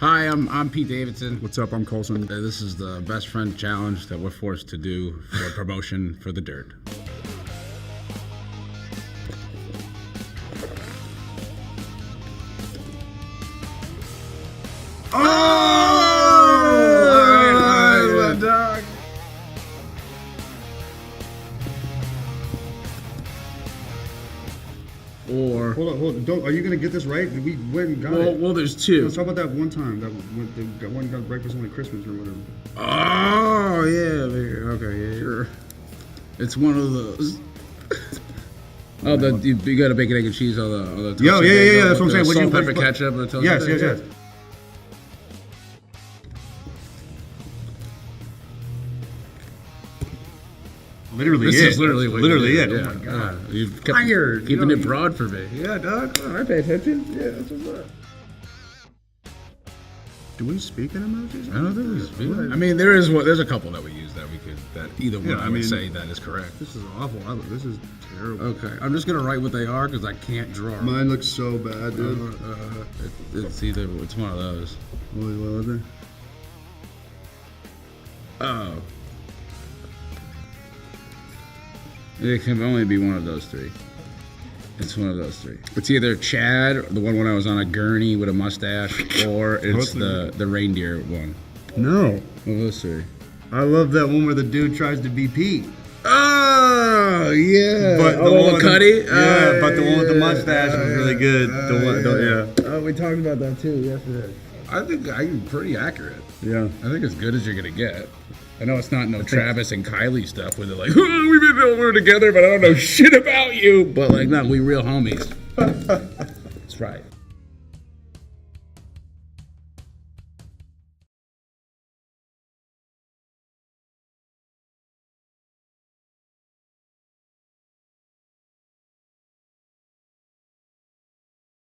Hi, I'm Pete Davidson. What's up? I'm Colson. This is the best friend challenge that we're forced to do for promotion for the dirt. Oh! All right, my dog. Or Hold on. Don't, are you gonna get this right? We went and got it. well, there's two. Let's talk about that one time. That one got breakfast only Christmas or whatever. Oh yeah, okay, yeah, sure. It's one of those. Oh, you got a bacon, egg, and cheese on the. Yeah. That's what I'm saying. Salt, What pepper, ketchup, and the toasted Yes. egg, Yes. Literally, This is literally what literally you it. did, Oh my god. You've kept Fired. keeping Yo, it broad for me. Yeah, dog. Come on, I pay attention. Yeah, that's what's up. Do we speak in emojis? I don't think we speak. I mean, there's a couple that we use that we could either one I would say that is correct. This is awful. This is terrible. Okay, I'm just gonna write what they are because I can't draw. Mine looks so bad, dude. It's one of those. What was it? Oh. It can only be one of those three. It's one of those three. It's either Chad, the one when I was on a gurney with a mustache, or it's the reindeer one. No. One of those three. I love that one where the dude tries to be Pete. Oh yeah. But the one with Cuddy. But the one with the mustache was really good. Yeah. Oh, we talked about that too yesterday. I think I'm pretty accurate. Yeah. I think as good as you're gonna get. I know it's not Travis and Kylie stuff where they're like, oh, we've been over together, but I don't know shit about you. But like, no, we real homies. That's right.